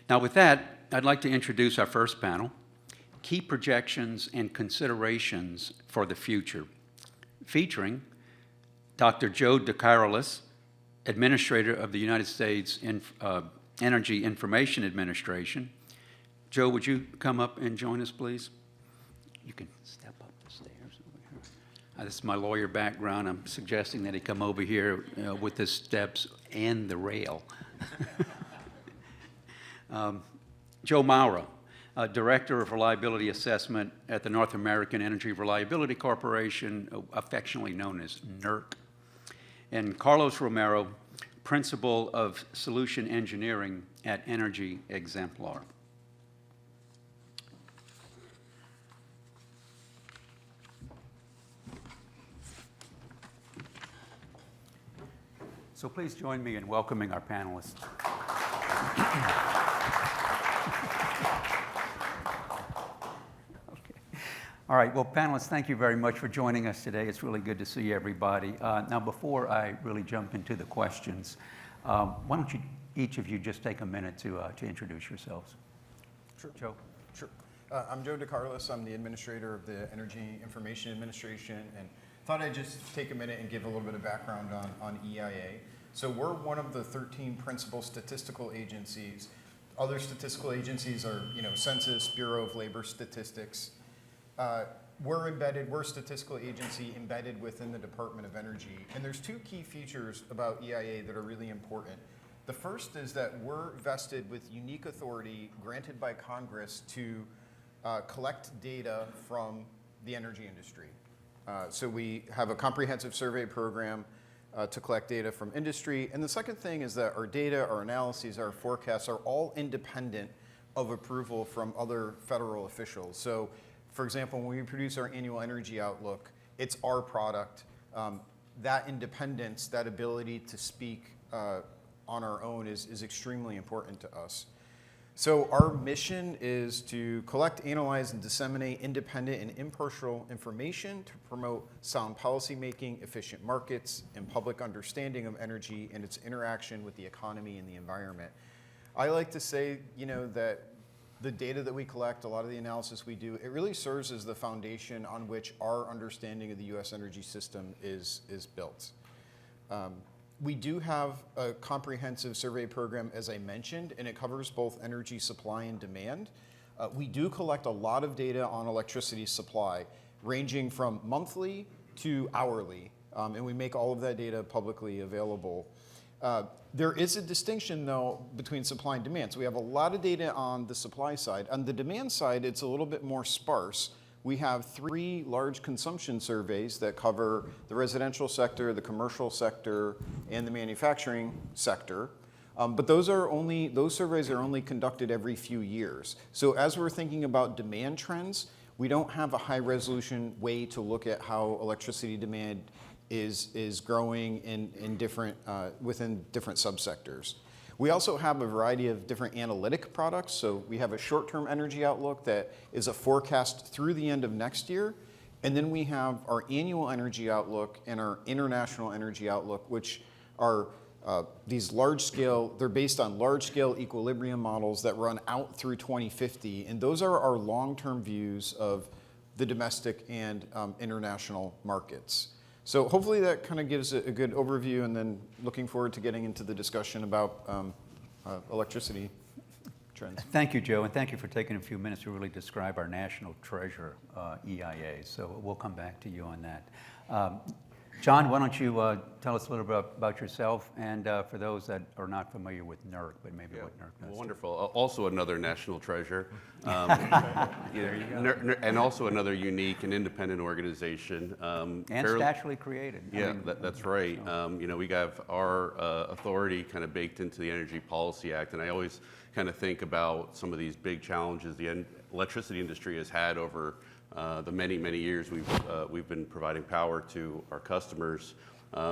Now with that, I'd like to introduce our first panel, Key Projections and Considerations for the Future, featuring Dr. Joe Decarolis, Administrator of the United States Energy Information Administration. Joe, would you come up and join us, please? You can step up the stairs over here. This is my lawyer background. I'm suggesting that he come over here with the steps and the rail. Joe Moura, Director of Reliability Assessment at the North American Energy Reliability Corporation, affectionately known as NERC. And Carlos Romero, Principal of Solution Engineering at Energy Exemplar. So please join me in welcoming our panelists. All right, well, panelists, thank you very much for joining us today. It's really good to see everybody. Now, before I really jump into the questions, why don't you, each of you, just take a minute to introduce yourselves. Sure. Joe? Sure. I'm Joe Decarolis. I'm the Administrator of the Energy Information Administration, and thought I'd just take a minute and give a little bit of background on EIA. So we're one of the 13 principal statistical agencies. Other statistical agencies are, Census, Bureau of Labor Statistics. We're a statistical agency embedded within the Department of Energy. And there's two key features about EIA that are really important. The first is that we're vested with unique authority granted by Congress to collect data from the energy industry. So we have a comprehensive survey program to collect data from industry. And the second thing is that our data, our analyses, our forecasts are all independent of approval from other federal officials. So, for example, when we produce our annual energy outlook, it's our product. That independence, that ability to speak on our own is extremely important to us. So our mission is to collect, analyze, and disseminate independent and impartial information to promote sound policymaking, efficient markets, and public understanding of energy and its interaction with the economy and the environment. I like to say, that the data that we collect, a lot of the analysis we do, it really serves as the foundation on which our understanding of the U.S. energy system is built. We do have a comprehensive survey program, as I mentioned, and it covers both energy supply and demand. We do collect a lot of data on electricity supply, ranging from monthly to hourly, and we make all of that data publicly available. There is a distinction, though, between supply and demand. So we have a lot of data on the supply side. On the demand side, it's a little bit more sparse. We have 3 large consumption surveys that cover the residential sector, the commercial sector, and the manufacturing sector. But those surveys are only conducted every few years. So as we're thinking about demand trends, we don't have a high-resolution way to look at how electricity demand is growing within different subsectors. We also have a variety of different analytic products. So we have a short-term energy outlook that is a forecast through the end of next year. And then we have our annual energy outlook and our international energy outlook, which are these large-scale, they're based on large-scale equilibrium models that run out through 2050. And those are our long-term views of the domestic and international markets. So hopefully that kind of gives a good overview, and then looking forward to getting into the discussion about electricity trends. Thank you, Joe, and thank you for taking a few minutes to really describe our national treasure, EIA. So we'll come back to you on that. John, why don't you tell us a little bit about yourself, and for those that are not familiar with NERC, but maybe what NERC does. Well, wonderful. Also another national treasure. There you go. And also another unique and independent organization. And statutorily created. Yeah, that's right. We have our authority kind of baked into the Energy Policy Act, and I always kind of think about some of these big challenges the electricity industry has had over the many, many years we've been providing power to our customers.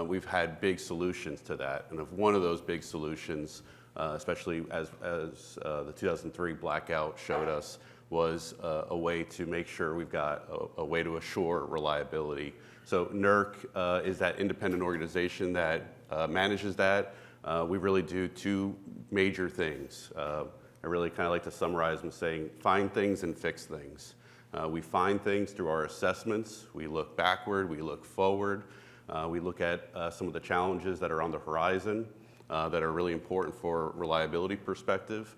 We've had big solutions to that, and one of those big solutions, especially as the 2003 blackout showed us, was a way to make sure we've got a way to assure reliability. So NERC is that independent organization that manages that. We really do 2 major things. I really kind of like to summarize them saying, find things and fix things. We find things through our assessments. We look backward, we look forward. We look at some of the challenges that are on the horizon that are really important for reliability perspective,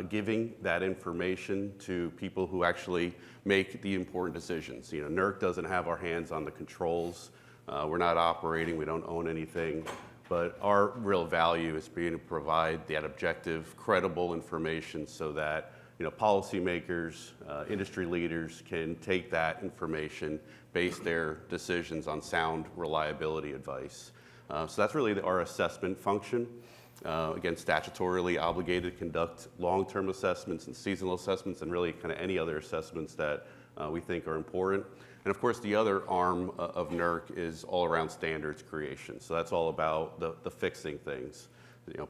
giving that information to people who actually make the important decisions. You know, NERC doesn't have our hands on the controls. We're not operating, we don't own anything, but our real value is being able to provide that objective, credible information so that policymakers, industry leaders can take that information, base their decisions on sound reliability advice. So that's really our assessment function. Again, statutorily obligated to conduct long-term assessments and seasonal assessments and really kind of any other assessments that we think are important. And of course, the other arm of NERC is all around standards creation. So that's all about the fixing things.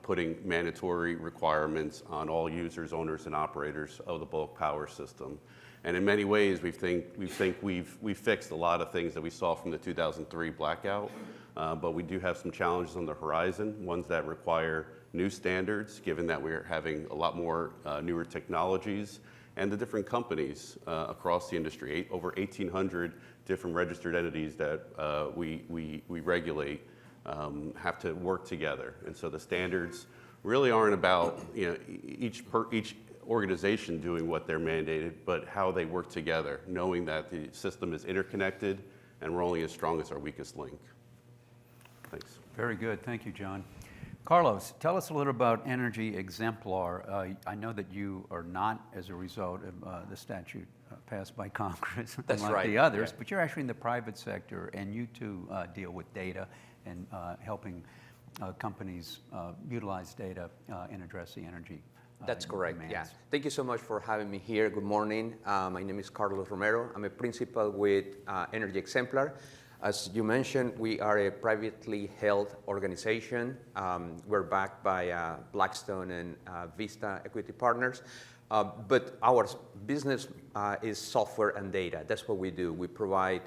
Putting mandatory requirements on all users, owners, and operators of the bulk power system. And in many ways, we think we've fixed a lot of things that we saw from the 2003 blackout, but we do have some challenges on the horizon, ones that require new standards, given that we're having a lot more newer technologies, and the different companies across the industry, over 1,800 different registered entities that we regulate. Have to work together, and so the standards really aren't about each organization doing what they're mandated, but how they work together, knowing that the system is interconnected and we're only as strong as our weakest link. Thanks. Very good, thank you, John. Carlos, tell us a little about Energy Exemplar. I know that you are not as a result of the statute passed by Congress, That's like right. the others, Yeah. but you're actually in the private sector, and you too deal with data and helping companies utilize data and address the energy That's correct, demands. yeah. Thank you so much for having me here. Good morning. My name is Carlos Romero. I'm a principal with Energy Exemplar. As you mentioned, we are a privately held organization. We're backed by Blackstone and Vista Equity Partners. But our business is software and data. That's what we do. We provide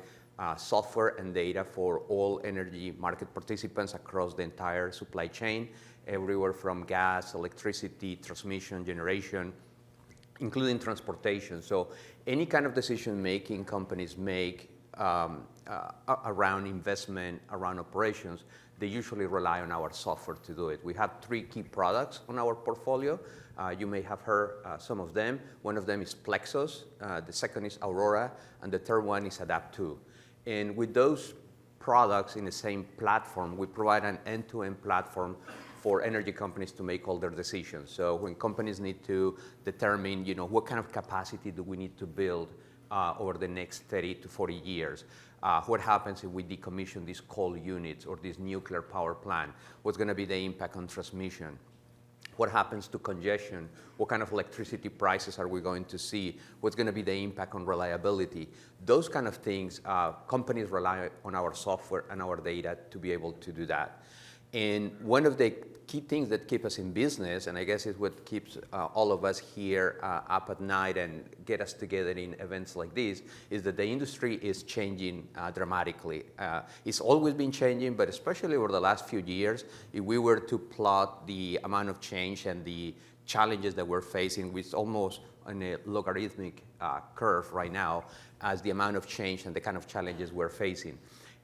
software and data for all energy market participants across the entire supply chain, everywhere from gas, electricity, transmission, generation, including transportation. So any kind of decision-making companies make around investment, around operations, they usually rely on our software to do it. We have 3 key products on our portfolio. You may have heard some of them. One of them is Plexus, the second is Aurora, and the third one is Adapt2. And with those products in the same platform, we provide an end-to-end platform for energy companies to make all their decisions. So when companies need to determine, what kind of capacity do we need to build over the next 30 to 40 years, what happens if we decommission these coal units or this nuclear power plant, what's going to be the impact on transmission, what happens to congestion, what kind of electricity prices are we going to see, what's going to be the impact on reliability. Those kind of things, companies rely on our software and our data to be able to do that. And one of the key things that keep us in business, and I guess is what keeps all of us here up at night and get us together in events like this, is that the industry is changing dramatically. It's always been changing, but especially over the last few years, if we were to plot the amount of change and the challenges that we're facing, it's almost on a logarithmic curve right now as the amount of change and the kind of challenges we're facing.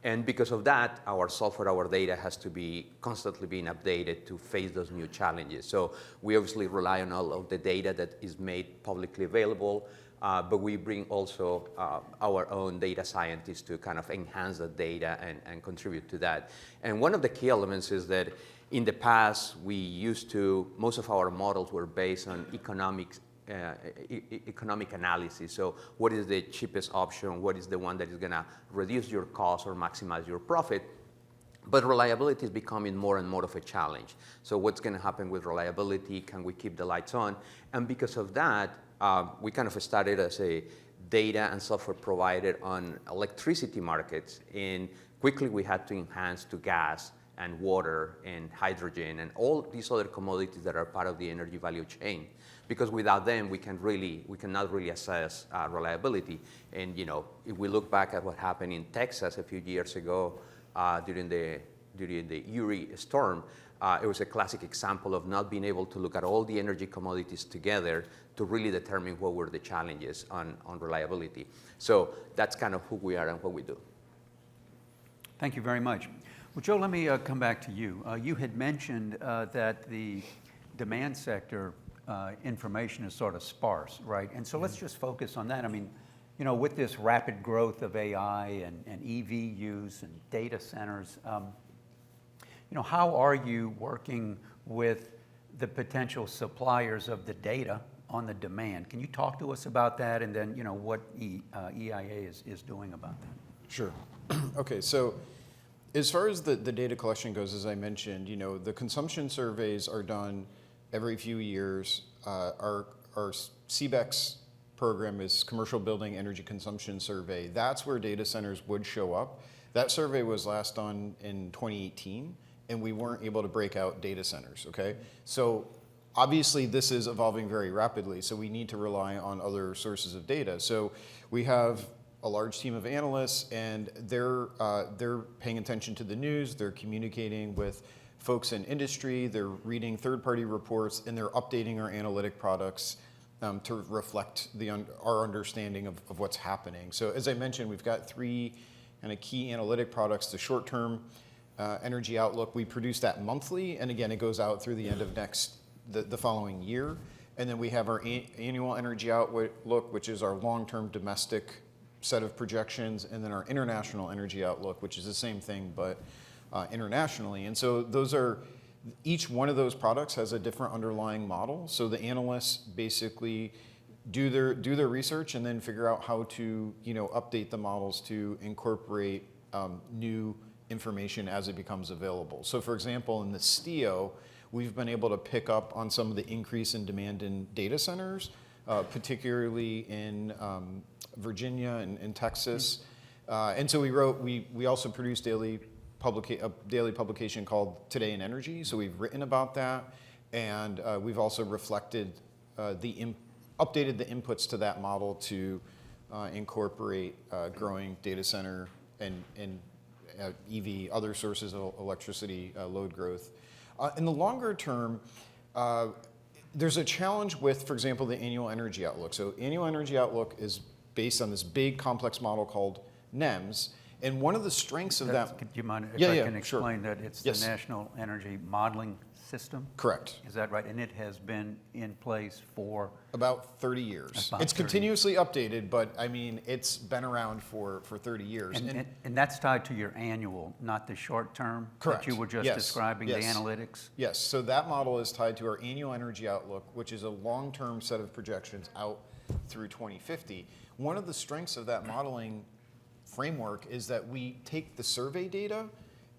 And because of that, our software, our data has to be constantly being updated to face those new challenges. So we obviously rely on all of the data that is made publicly available, but we bring also our own data scientists to kind of enhance the data and contribute to that. And one of the key elements is that in the past, most of our models were based on economic analysis. So what is the cheapest option? What is the one that is going to reduce your cost or maximize your profit? But reliability is becoming more and more of a challenge. So what's going to happen with reliability? Can we keep the lights on? And because of that, we kind of started as a data and software provider on electricity markets. And quickly we had to enhance to gas and water and hydrogen and all these other commodities that are part of the energy value chain. Because without them, we cannot really assess reliability. And if we look back at what happened in Texas a few years ago during the Uri storm, it was a classic example of not being able to look at all the energy commodities together to really determine what were the challenges on reliability. So that's kind of who we are and what we do. Thank you very much. Well, Joe, let me come back to you. You had mentioned that the demand sector information is sort of sparse, right? And so let's just focus on that. I mean, you know, with this rapid growth of AI and EV use and data centers, you know, how are you working with the potential suppliers of the data on the demand? Can you talk to us about that, and then, you know, what EIA is doing about that? Sure. Okay, so as far as the data collection goes, as I mentioned, you know, the consumption surveys are done every few years. Our CBEX program is Commercial Building Energy Consumption Survey. That's where data centers would show up. That survey was last done in 2018, and we weren't able to break out data centers, okay? So obviously this is evolving very rapidly, so we need to rely on other sources of data. So we have a large team of analysts, and they're paying attention to the news, they're communicating with folks in industry, they're reading third-party reports, and they're updating our analytic products to reflect our understanding of what's happening. So as I mentioned, we've got 3 kind of key analytic products. The short-term energy outlook, we produce that monthly, and again, it goes out through the end of the following year. And then we have our annual energy outlook, which is our long-term domestic set of projections, and then our international energy outlook, which is the same thing, but internationally. And so each one of those products has a different underlying model. So the analysts basically do their research and then figure out how to, you know, update the models to incorporate new information as it becomes available. So for example, in the STIO, we've been able to pick up on some of the increase in demand in data centers, particularly in Virginia and Texas. And so we also produced a daily publication called Today in Energy. So we've written about that, and we've also reflected updated the inputs to that model to incorporate growing data center and EV, other sources of electricity load growth. In the longer term, there's a challenge with, for example, the annual energy outlook. So annual energy outlook is based on this big complex model called NEMS. And one of the strengths of that... Do you mind if Yeah, I yeah, can sure. explain that it's Yes. the National Energy Modeling System? Correct. Is that right? And it has been in place for... About 30 years. About It's 30. continuously updated, but I mean, it's been around for 30 years. And that's tied to your annual, not the short term? Correct. That you were just Yes. describing, Yes. the analytics? Yes, so that model is tied to our annual energy outlook, which is a long-term set of projections out through 2050. One of the strengths of that modeling framework is that we take the survey data,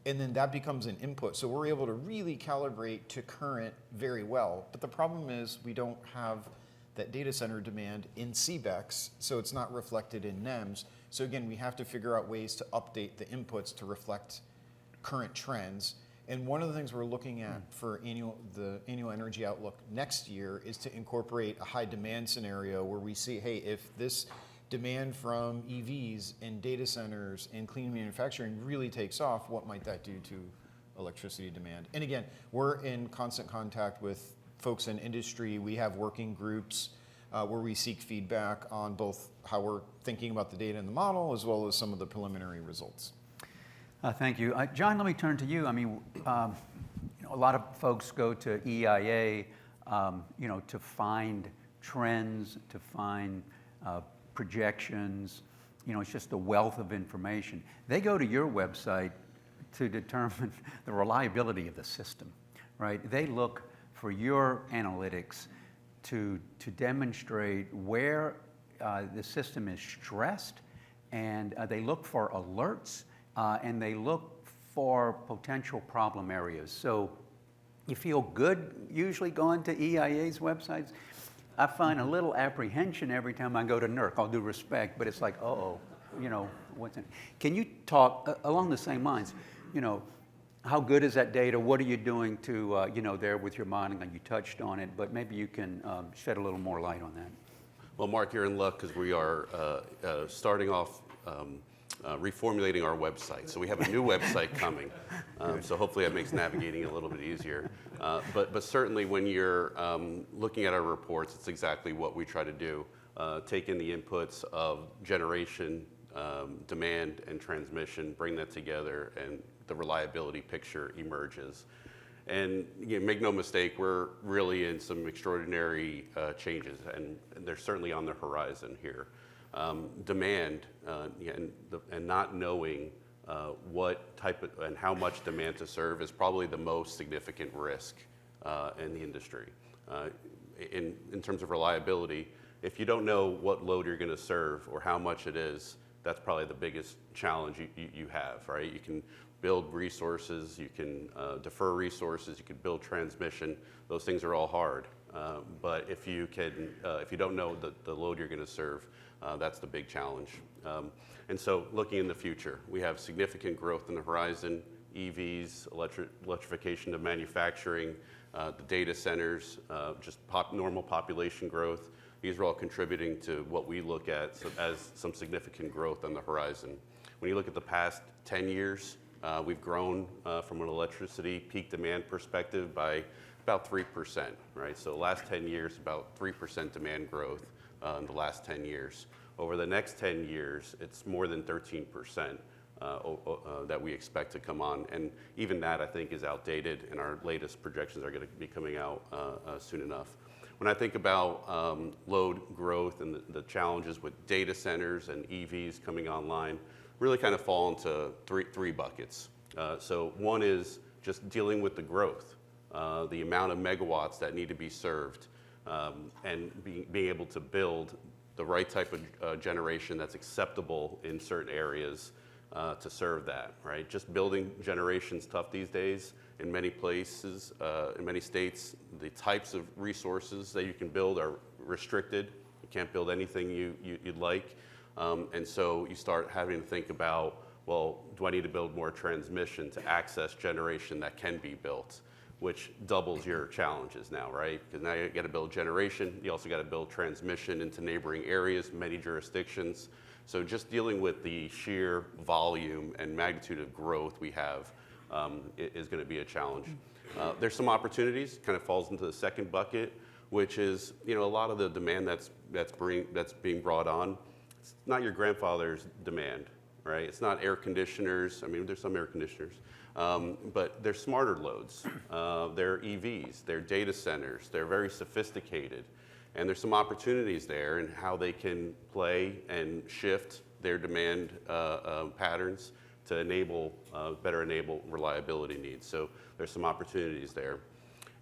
and then that becomes an input. So we're able to really calibrate to current very well. But the problem is we don't have that data center demand in CBEX, so it's not reflected in NEMS. So again, we have to figure out ways to update the inputs to reflect current trends. And one of the things we're looking at for the annual energy outlook next year is to incorporate a high demand scenario where we see, hey, if this demand from EVs and data centers and clean manufacturing really takes off, what might that do to electricity demand? And again, we're in constant contact with folks in industry. We have working groups where we seek feedback on both how we're thinking about the data in the model as well as some of the preliminary results. Thank you. John, let me turn to you. I mean, you know, a lot of folks go to EIA, you know, to find trends, to find projections. You know, it's just a wealth of information. They go to your website to determine the reliability of the system, right? They look for your analytics to demonstrate where the system is stressed, and they look for alerts, and they look for potential problem areas. So you feel good usually going to EIA's websites. I find a little apprehension every time I go to NERC, all due respect, but it's like, uh-oh, you know, what's in. Can you talk along the same lines, you know, how good is that data? What are you doing to, you know, there with your modeling? And you touched on it, but maybe you can shed a little more light on that. Well, Mark, you're in luck because we are starting off reformulating our website. So we have a new website coming. So hopefully that makes navigating a little bit easier. But certainly when you're looking at our reports, it's exactly what we try to do. Take in the inputs of generation, demand, and transmission, bring that together, and the reliability picture emerges. And make no mistake, we're really in some extraordinary changes, and they're certainly on the horizon here. Demand and not knowing what type of and how much demand to serve is probably the most significant risk in the industry. In terms of reliability, if you don't know what load you're going to serve or how much it is, that's probably the biggest challenge you have, right? You can build resources, you can defer resources, you can build transmission. Those things are all hard. But if you don't know the load you're going to serve, that's the big challenge. And so looking in the future, we have significant growth in the horizon, EVs, electrification of manufacturing, the data centers, just normal population growth. These are all contributing to what we look at as some significant growth on the horizon. When you look at the past 10 years, we've grown from an electricity peak demand perspective by about 3%, right? So the last 10 years, about 3% demand growth in the last 10 years. Over the next 10 years, it's more than 13% that we expect to come on. And even that, I think, is outdated, and our latest projections are going to be coming out soon enough. When I think about load growth and the challenges with data centers and EVs coming online, really kind of fall into three buckets. So one is just dealing with the growth, the amount of megawatts that need to be served, and being able to build the right type of generation that's acceptable in certain areas to serve that, right? Just building generation's tough these days. In many places, in many states, the types of resources that you can build are restricted. You can't build anything you'd like. And so you start having to think about, well, do I need to build more transmission to access generation that can be built, which doubles your challenges now, right? Because now you got to build generation. You also got to build transmission into neighboring areas, many jurisdictions. So just dealing with the sheer volume and magnitude of growth we have is going to be a challenge. There's some opportunities, kind of falls into the second bucket, which is, a lot of the demand that's being brought on. It's not your grandfather's demand, right? It's not air conditioners. I mean, there's some air conditioners, but they're smarter loads. They're EVs, they're data centers, they're very sophisticated. And there's some opportunities there in how they can play and shift their demand patterns to better enable reliability needs. So there's some opportunities there.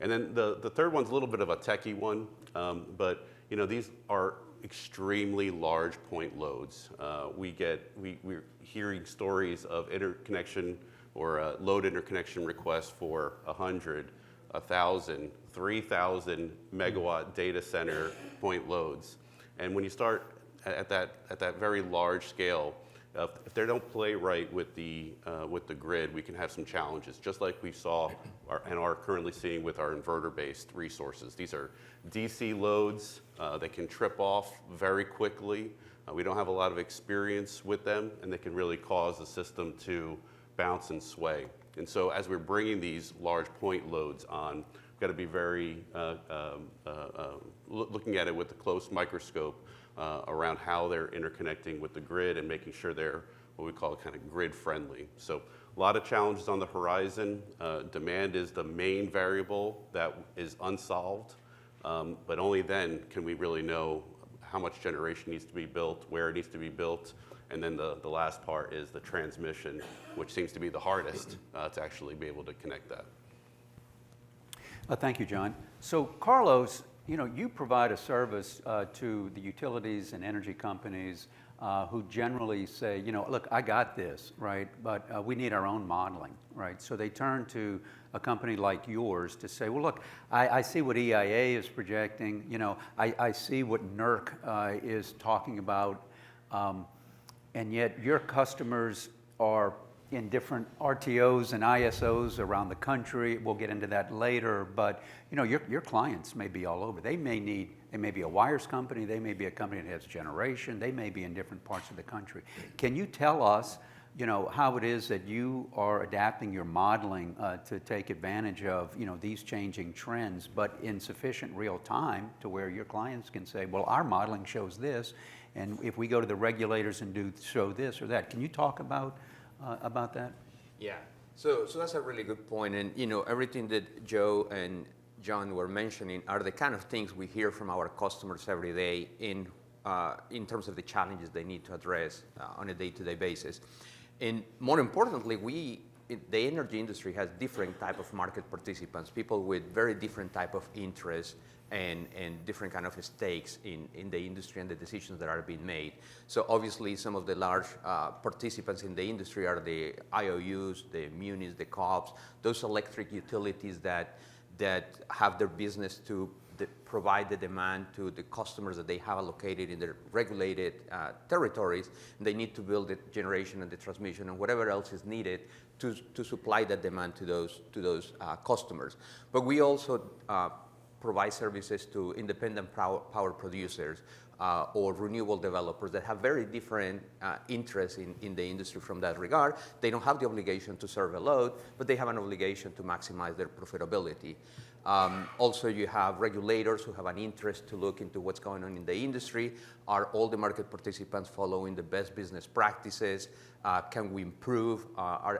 And then the third one's a little bit of a techie one, but these are extremely large point loads. We're hearing stories of interconnection or load interconnection requests for 100, 1,000, 3,000 megawatt data center point loads. And when you start at that very large scale, if they don't play right with the grid, we can have some challenges, just like we saw and are currently seeing with our inverter-based resources. These are DC loads. They can trip off very quickly. We don't have a lot of experience with them, and they can really cause the system to bounce and sway. And so as we're bringing these large point loads on, we've got to be very looking at it with a close microscope around how they're interconnecting with the grid and making sure they're what we call kind of grid friendly. So a lot of challenges on the horizon. Demand is the main variable that is unsolved, but only then can we really know how much generation needs to be built, where it needs to be built, and then the last part is the transmission, which seems to be the hardest to actually be able to connect that. Thank you, John. So Carlos, you provide a service to the utilities and energy companies who generally say, look, I got this, right? But we need our own modeling, right? So they turn to a company like yours to say, well, look, I see what EIA is projecting. I see what NERC is talking about. And yet your customers are, in different RTOs and ISOs around the country. We'll get into that later, but you know, your clients may be all over. They may be a wires company, they may be a company that has generation, they may be in different parts of the country. Can you tell us, you know, how it is that you are adapting your modeling to take advantage of, you know, these changing trends, but in sufficient real time to where your clients can say, well, our modeling shows this, and if we go to the regulators and show this or that. Can you talk about that? Yeah, so that's a really good point. And you know, everything that Joe and John were mentioning are the kind of things we hear from our customers every day in terms of the challenges they need to address on a day-to-day basis. And more importantly, the energy industry has different type of market participants, people with very different type of interests and different kind of stakes in the industry and the decisions that are being made. So obviously some of the large participants in the industry are the IOUs, the munis, the co-ops, those electric utilities that have their business to provide the demand to the customers that they have allocated in their regulated territories. And they need to build the generation and the transmission and whatever else is needed to supply that demand to those customers. But we also provide services to independent power producers or renewable developers that have very different interests in the industry from that regard. They don't have the obligation to serve a load, but they have an obligation to maximize their profitability. Also, you have regulators who have an interest to look into what's going on in the industry. Are all the market participants following the best business practices? Can we improve?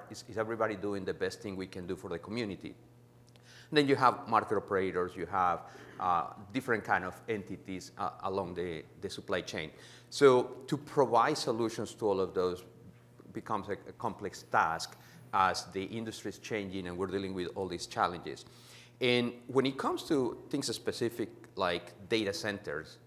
Is everybody doing the best thing we can do for the community? Then you have market operators, you have different kind of entities along the supply chain. So to provide solutions to all of those becomes a complex task as the industry is changing and we're dealing with all these challenges. And when it comes to things specific like data centers,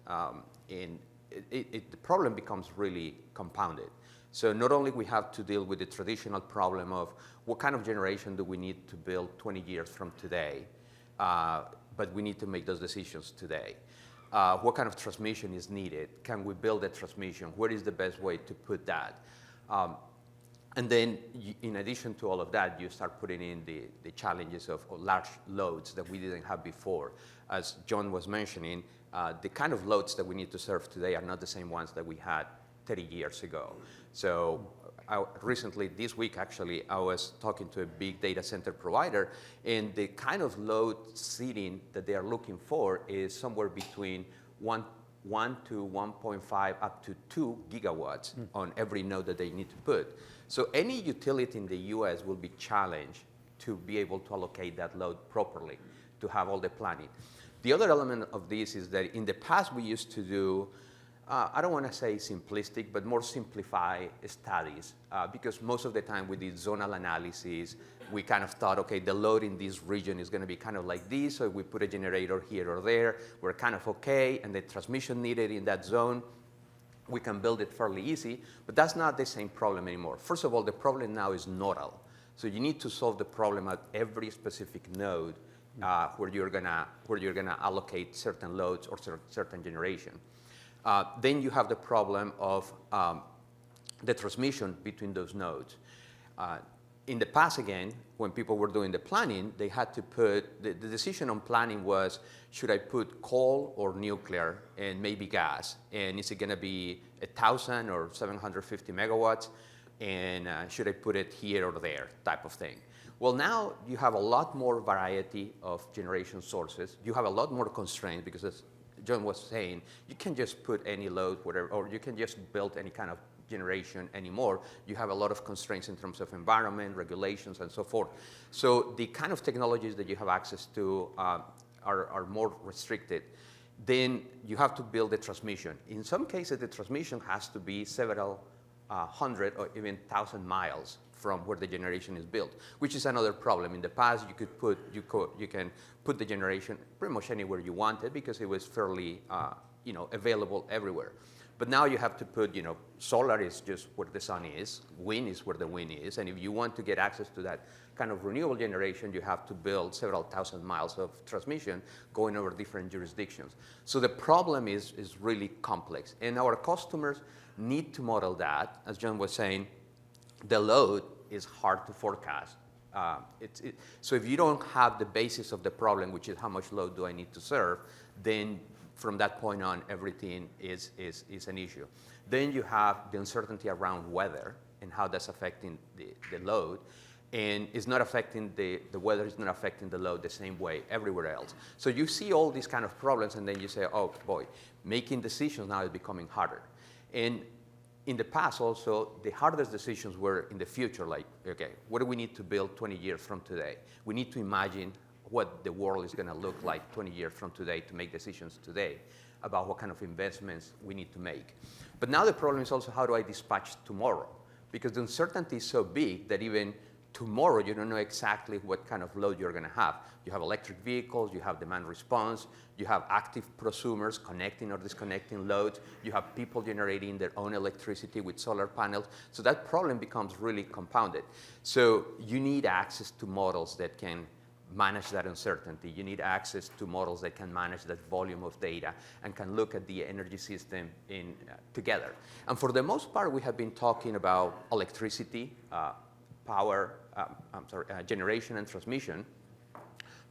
the problem becomes really compounded. So not only we have to deal with the traditional problem of what kind of generation do we need to build 20 years from today, but we need to make those decisions today. What kind of transmission is needed? Can we build a transmission? What is the best way to put that? And then in addition to all of that, you start putting in the challenges of large loads that we didn't have before. As John was mentioning, the kind of loads that we need to serve today are not the same ones that we had 30 years ago. So recently, this week actually, I was talking to a big data center provider, and the kind of load seeding that they are looking for is somewhere between 1 to 1.5 up to 2 gigawatts on every node that they need to put. So any utility in the US will be challenged to be able to allocate that load properly, to have all the planning. The other element of this is that in the past we used to do, I don't want to say simplistic, but more simplified studies, because most of the time we did zonal analysis. We kind of thought, okay, the load in this region is going to be kind of like this, so we put a generator here or there, we're kind of okay, and the transmission needed in that zone, we can build it fairly easy, but that's not the same problem anymore. First of all, the problem now is nodal. So you need to solve the problem at every specific node where you're gonna allocate certain loads or certain generation. Then you have the problem of the transmission between those nodes. In the past, again, when people were doing the planning, they had to put, the decision on planning was, should I put coal or nuclear and maybe gas? And is it gonna be 1,000 or 750 megawatts? And should I put it here or there, type of thing. Well, now you have a lot more variety of generation sources. You have a lot more constraints because as John was saying, you can't just put any load, whatever, or you can just build any kind of generation anymore. You have a lot of constraints in terms of environment, regulations, and so forth. So the kind of technologies that you have access to are more restricted. Then you have to build a transmission. In some cases, the transmission has to be several hundred or even 1,000 miles from where the generation is built, which is another problem. In the past, you can put the generation pretty much anywhere you wanted because it was fairly available everywhere. But now you have to put, solar is just where the sun is, wind is where the wind is, and if you want to get access to that kind of renewable generation, you have to build several thousand miles of transmission going over different jurisdictions. So the problem is really complex, and our customers need to model that, as John was saying, the load is hard to forecast. So if you don't have the basis of the problem, which is how much load do I need to serve, then from that point on, everything is an issue. Then you have the uncertainty around weather and how that's affecting the load. And it's not affecting the weather is not affecting the load the same way everywhere else. So you see all these kind of problems, and then you say, oh boy, making decisions now is becoming harder. And in the past also, the hardest decisions were in the future, like, okay, what do we need to build 20 years from today? We need to imagine what the world is going to look like 20 years from today to make decisions today about what kind of investments we need to make. But now the problem is also, how do I dispatch tomorrow? Because the uncertainty is so big that even tomorrow you don't know exactly what kind of load you're going to have. You have electric vehicles, you have demand response, you have active prosumers connecting or disconnecting loads, you have people generating their own electricity with solar panels. So that problem becomes really compounded. So you need access to models that can manage that uncertainty. You need access to models that can manage that volume of data and can look at the energy system together. And for the most part, we have been talking about electricity, generation and transmission.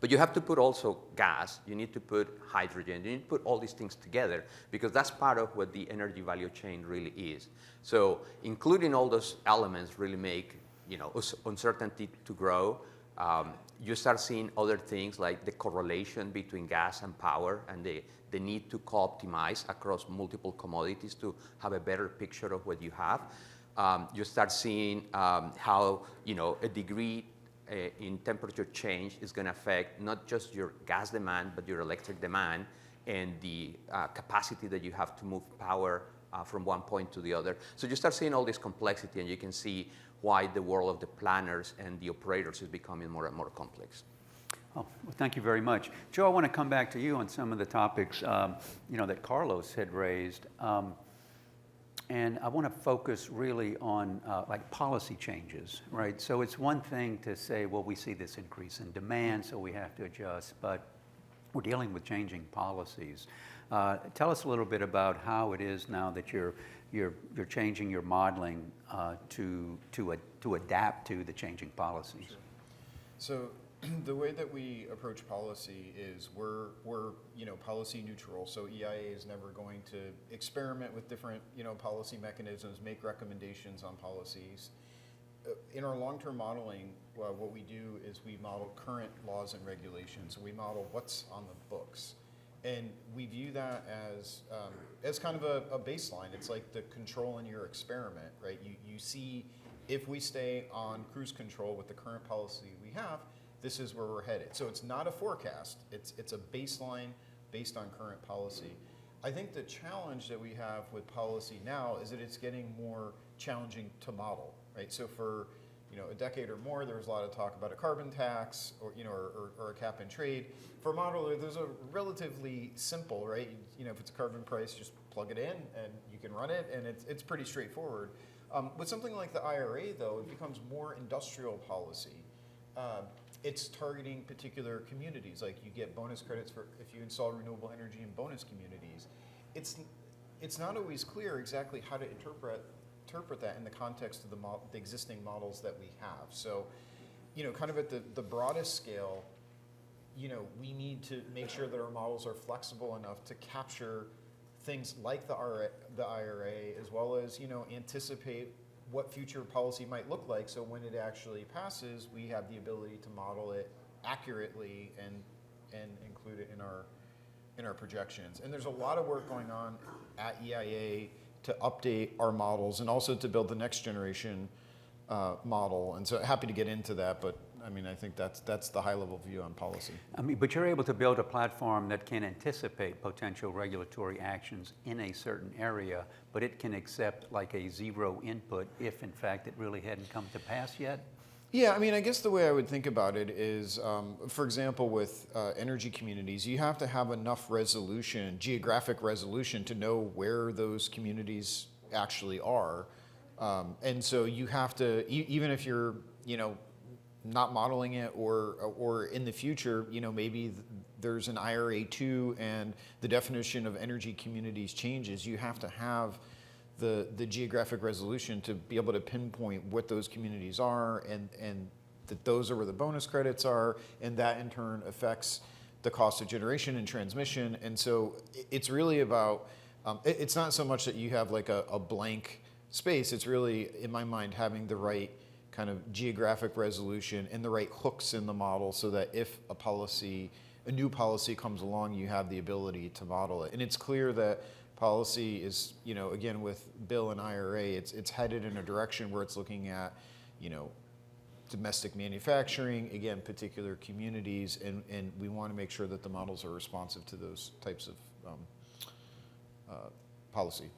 But you have to put also gas, you need to put hydrogen, you need to put all these things together, because that's part of what the energy value chain really is. So including all those elements really make uncertainty to grow. You start seeing other things like the correlation between gas and power and the need to co-optimize across multiple commodities to have a better picture of what you have. You start seeing how a degree in temperature change is going to affect not just your gas demand, but your electric demand and the capacity that you have to move power from one point to the other. So you start seeing all this complexity, and you can see why the world of the planners and the operators is becoming more and more complex. Oh, well, thank you very much. Joe, I want to come back to you on some of the topics that Carlos had raised. And I want to focus really on like policy changes, right? So it's one thing to say, well, we see this increase in demand, so we have to adjust, but we're dealing with changing policies. Tell us a little bit about how it is now that you're changing your modeling to adapt to the changing policies. Sure. So the way that we approach policy is we're policy neutral. So EIA is never going to experiment with different policy mechanisms, make recommendations on policies. In our long-term modeling, what we do is we model current laws and regulations. We model what's on the books, and we view that as kind of a baseline. It's like the control in your experiment, right? You see, if we stay on cruise control with the current policy we have, this is where we're headed. So it's not a forecast. It's a baseline based on current policy. I think the challenge that we have with policy now is that it's getting more challenging to model, right? So for a decade or more, there was a lot of talk about a carbon tax or a cap and trade. For a modeler, there's a relatively simple, right? If it's a carbon price, just plug it in and you can run it, and it's pretty straightforward. With something like the IRA, though, it becomes more industrial policy. It's targeting particular communities, like you get bonus credits for if you install renewable energy in bonus communities. It's not always clear exactly how to interpret that in the context of the existing models that we have. So, kind of at the broadest scale, we need to make sure that our models are flexible enough to capture things like the IRA, as well as anticipate what future policy might look like, so when it actually passes, we have the ability to model it accurately and include it in our projections. And there's a lot of work going on at EIA to update our models and also to build the next generation model. And so happy to get into that, but I think that's the high-level view on policy. But you're able to build a platform that can anticipate potential regulatory actions in a certain area, but it can accept like a zero input if, in fact, it really hadn't come to pass yet? Yeah, I guess the way I would think about it is, for example, with energy communities, you have to have enough resolution, geographic resolution, to know where those communities actually are. And so you have to, even if you're, not modeling it, or in the future, maybe there's an IRA 2 and the definition of energy communities changes, you have to have the geographic resolution to be able to pinpoint what those communities are, and that those are where the bonus credits are, and that in turn affects the cost of generation and transmission. And so it's really about, it's not so much that you have like a blank space, it's really, in my mind, having the right kind of geographic resolution and the right hooks in the model so that if a new policy comes along, you have the ability to model it. And it's clear that policy is, again, with Bill and IRA, it's headed in a direction where it's looking at, domestic manufacturing, again, particular communities, and we want to make sure that the models are responsive to those types of policy.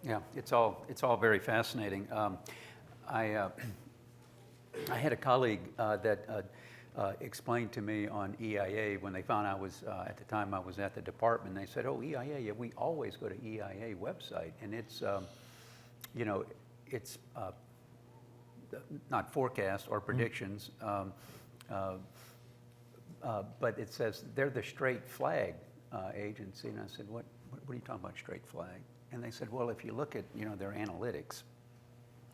Yeah, it's all very fascinating. I had a colleague that explained to me on EIA when they found I was, at the time I was at the department, they said, oh, EIA, yeah, we always go to EIA website, and it's, it's not forecast or predictions, but it says they're the straight flag agency. And I said, what are you talking about, straight flag? And they said, well, if you look at their analytics,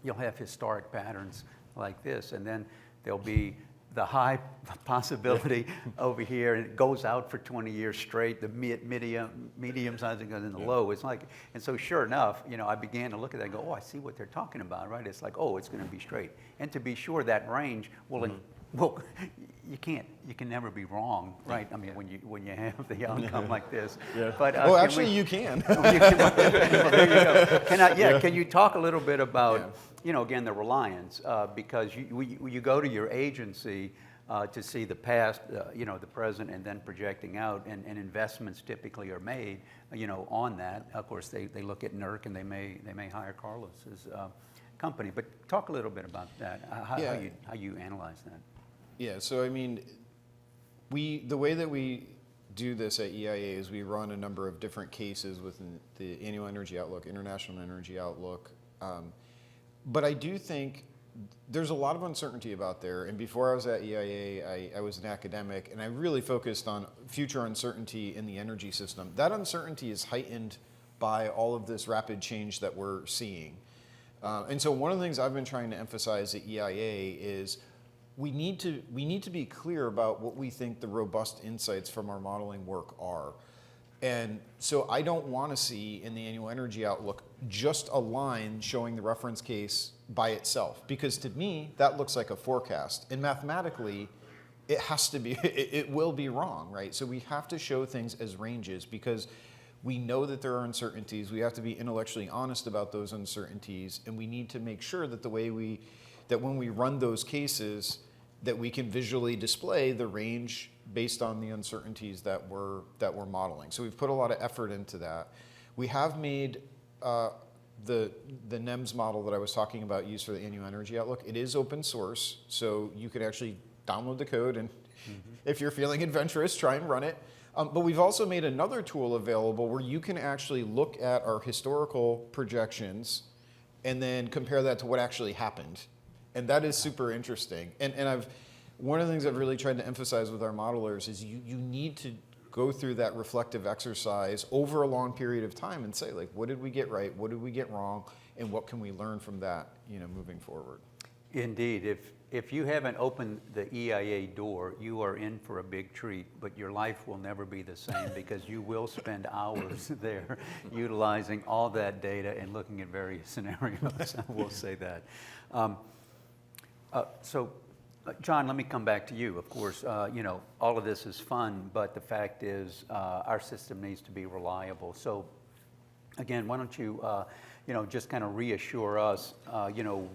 you'll have historic patterns like this, and then there'll be the high possibility over here, and it goes out for 20 years straight. The medium size and the low. It's like, and so sure enough, I began to look at that and go, oh, I see what they're talking about, right? It's like, oh, it's going to be straight. And to be sure, that range will, well, you can never be wrong, right? I mean, when you have the outcome like this. Yeah. But well, actually, you can. Well, there you go. Can you talk a little bit about, again, the reliance, because you go to your agency to see the past, the present, and then projecting out, and investments typically are made, on that. Of course, they look at NERC, and they may hire Carlos's company. But talk a little bit about that. How you analyze that. Yeah. So I mean, the way that we do this at EIA is we run a number of different cases within the Annual Energy Outlook, International Energy Outlook. But I do think there's a lot of uncertainty about there. And before I was at EIA, I was an academic, and I really focused on future uncertainty in the energy system. That uncertainty is heightened by all of this rapid change that we're seeing. And so one of the things I've been trying to emphasize at EIA is we need to be clear about what we think the robust insights from our modeling work are. And so I don't want to see in the Annual Energy Outlook just a line showing the reference case by itself, because to me, that looks like a forecast. And mathematically, it has to be, it will be wrong, right? So we have to show things as ranges because we know that there are uncertainties. We have to be intellectually honest about those uncertainties, and we need to make sure that that when we run those cases, that we can visually display the range based on the uncertainties that we're modeling. So we've put a lot of effort into that. We have made the NEMS model that I was talking about used for the Annual Energy Outlook. It is open source, so you can actually download the code, and if you're feeling adventurous, try and run it. But we've also made another tool available where you can actually look at our historical projections and then compare that to what actually happened. And that is super interesting. And one of the things I've really tried to emphasize with our modelers is you need to go through that reflective exercise over a long period of time and say, like, what did we get right? What did we get wrong? And what can we learn from that, moving forward? Indeed. If you haven't opened the EIA door, you are in for a big treat, but your life will never be the same because you will spend hours there utilizing all that data and looking at various scenarios. I will say that. So, John, let me come back to you. Of course, all of this is fun, but the fact is our system needs to be reliable. So, again, why don't you, just kind of reassure us,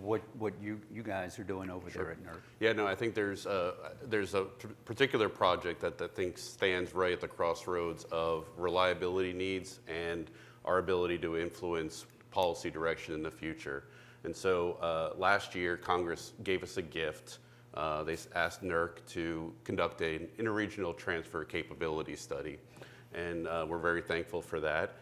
what you guys are doing over there at NERC. Yeah, no, I think there's a particular project that I think stands right at the crossroads of reliability needs and our ability to influence policy direction in the future. And so last year, Congress gave us a gift. They asked NERC to conduct an interregional transfer capability study, and we're very thankful for that.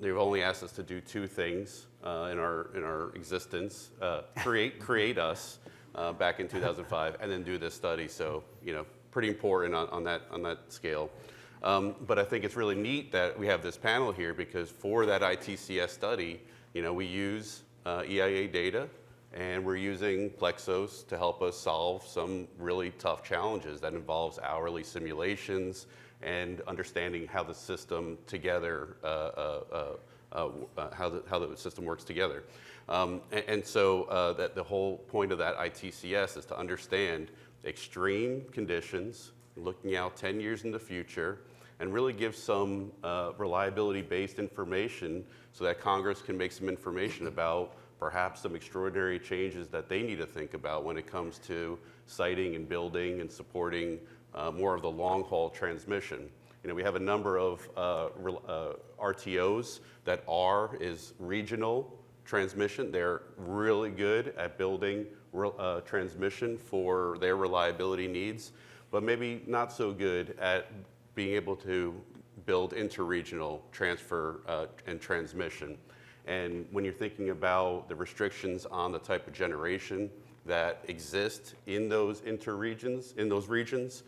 They've only asked us to do two things in our existence: create us back in 2005, and then do this study. So pretty important on that scale. But I think it's really neat that we have this panel here because for that ITCS study, we use EIA data, and we're using Plexos to help us solve some really tough challenges that involves hourly simulations and understanding how the system together, how the system works together. And so that the whole point of that ITCS is to understand extreme conditions, looking out 10 years in the future, and really give some reliability-based information so that Congress can make some information about perhaps some extraordinary changes that they need to think about when it comes to siting and building and supporting more of the long-haul transmission. We have a number of RTOs that is regional transmission. They're really good at building transmission for their reliability needs, but maybe not so good at being able to build interregional transfer and transmission. And when you're thinking about the restrictions on the type of generation that exist in those regions,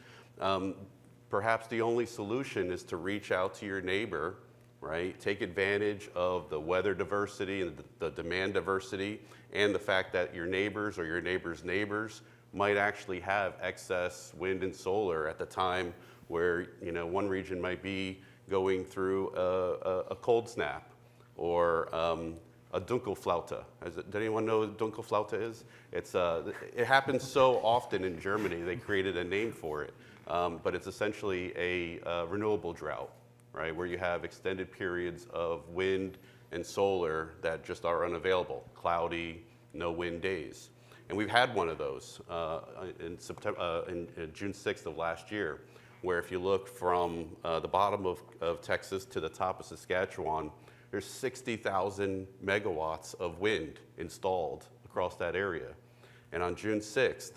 perhaps the only solution is to reach out to your neighbor, right? Take advantage of the weather diversity and the demand diversity, and the fact that your neighbors or your neighbors' neighbors might actually have excess wind and solar at the time where one region might be going through a cold snap or a Dunkelflaute. Does anyone know what Dunkelflaute is? It happens so often in Germany, they created a name for it. But it's essentially a renewable drought, right? Where you have extended periods of wind and solar that just are unavailable, cloudy, no wind days. And we've had one of those in June 6th of last year, where if you look from the bottom of Texas to the top of Saskatchewan, there's 60,000 megawatts of wind installed across that area. And on June 6th,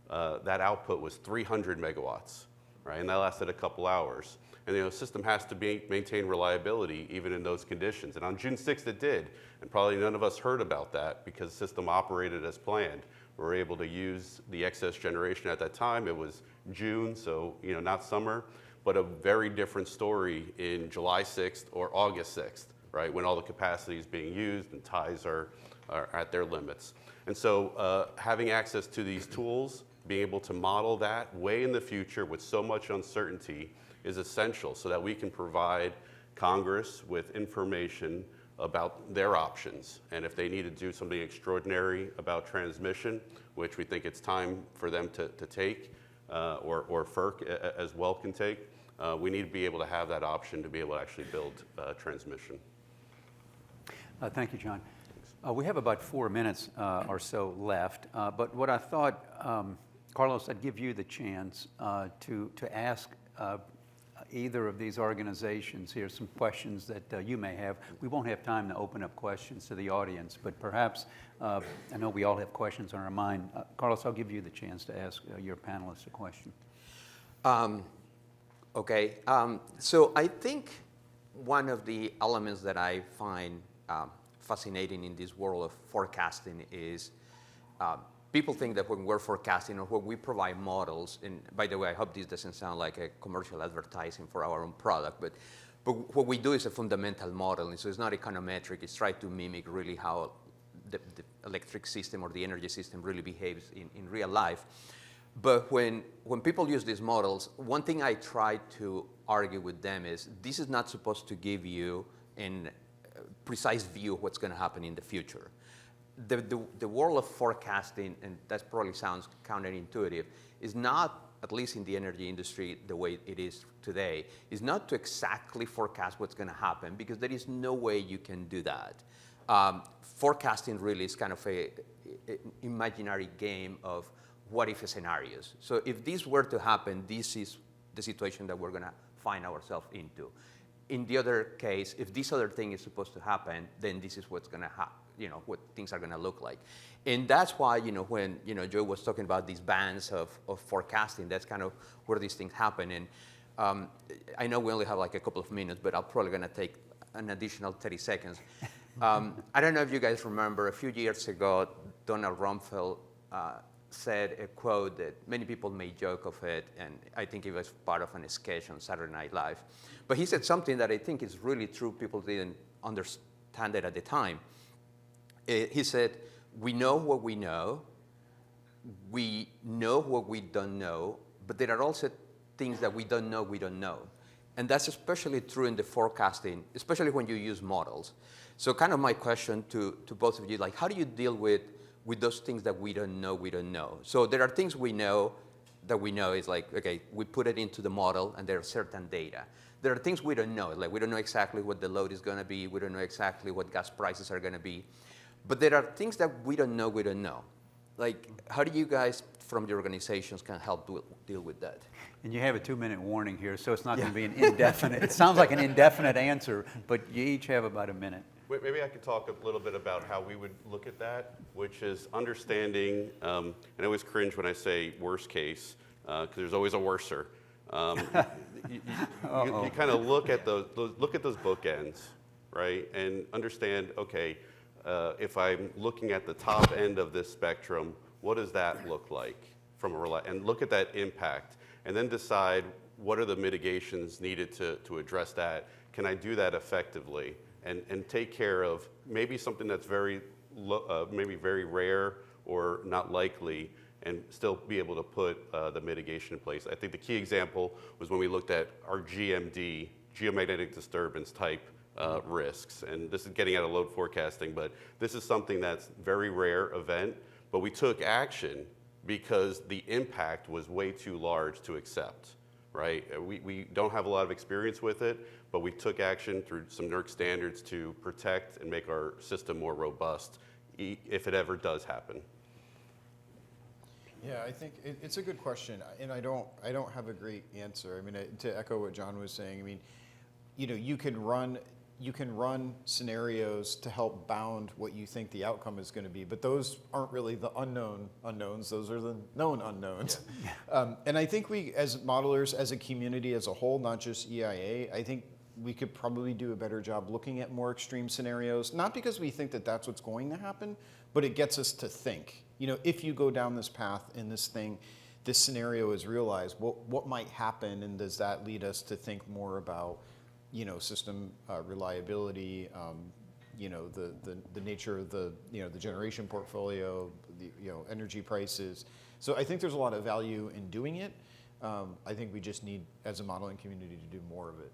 that output was 300 megawatts, right? And that lasted a couple hours. And the system has to maintain reliability even in those conditions. And on June 6th it did. And probably none of us heard about that because the system operated as planned. We were able to use the excess generation at that time. It was June, so not summer, but a very different story in July 6th or August 6th, right? When all the capacity is being used and ties are at their limits. And so having access to these tools, being able to model that way in the future with so much uncertainty is essential so that we can provide Congress with information about their options. And if they need to do something extraordinary about transmission, which we think it's time for them to take, or FERC as well can take, we need to be able to have that option to be able to actually build transmission. Thank you, John. We have about 4 minutes or so left, but what I thought, Carlos, I'd give you the chance to ask either of these organizations here some questions that you may have. We won't have time to open up questions to the audience, but perhaps, I know we all have questions on our mind. Carlos, I'll give you the chance to ask your panelists a question. Okay, so I think one of the elements that I find fascinating in this world of forecasting is people think that when we're forecasting or when we provide models, and by the way, I hope this doesn't sound like a commercial advertising for our own product, but what we do is a fundamental modeling, so it's not econometric, it's trying to mimic really how the electric system or the energy system really behaves in real life. But when people use these models, one thing I try to argue with them is this is not supposed to give you a precise view of what's going to happen in the future. The world of forecasting, and that probably sounds counterintuitive, is not, at least in the energy industry, the way it is today, is not to exactly forecast what's going to happen, because there is no way you can do that. Forecasting really is kind of an imaginary game of what-if scenarios. So if this were to happen, this is the situation that we're going to find ourselves into. In the other case, if this other thing is supposed to happen, then this is what's going to happen. What things are going to look like. And that's why, when, Joe was talking about these bands of forecasting, that's kind of where these things happen. And I know we only have like a couple of minutes, but I'm probably going to take an additional 30 seconds. I don't know if you guys remember, a few years ago, Donald Rumsfeld said a quote that many people may joke of it, and I think it was part of a sketch on Saturday Night Live. But he said something that I think is really true. People didn't understand it at the time. He said, we know what we know what we don't know, but there are also things that we don't know. And that's especially true in the forecasting, especially when you use models. So kind of my question to both of you, like, how do you deal with those things that we don't know? So there are things we know that we know is like, okay, we put it into the model and there are certain data. There are things we don't know, like we don't know exactly what the load is going to be, we don't know exactly what gas prices are going to be. But there are things that we don't know. Like, how do you guys from your organizations can help deal with that? And you have a 2-minute warning here, so it's not going to be an indefinite. It sounds like an indefinite answer, but you each have about a minute. Maybe I could talk a little bit about how we would look at that, which is understanding, and I always cringe when I say worst case, because there's always a worser. You kind of look at those bookends, right, and understand, okay, if I'm looking at the top end of this spectrum, what does that look like from and look at that impact, and then decide what are the mitigations needed to address that. Can I do that effectively? And take care of maybe something that's maybe very rare or not likely, and still be able to put the mitigation in place. I think the key example was when we looked at our GMD, geomagnetic disturbance type risks. And this is getting out of load forecasting, but this is something that's very rare event, but we took action because the impact was way too large to accept. Right? We don't have a lot of experience with it, but we took action through some NERC standards to protect and make our system more robust if it ever does happen. Yeah, I think it's a good question, and I don't have a great answer. I mean, to echo what John was saying, I mean, you can run scenarios to help bound what you think the outcome is going to be, but those aren't really the unknown unknowns. Those are the known unknowns. Yeah. And I think we, as modelers, as a community as a whole, not just EIA, I think we could probably do a better job looking at more extreme scenarios, not because we think that that's what's going to happen, but it gets us to think. If you go down this path and this scenario is realized, what might happen, and does that lead us to think more about system reliability, the nature of the generation portfolio, energy prices. So I think there's a lot of value in doing it. I think we just need, as a modeling community, to do more of it.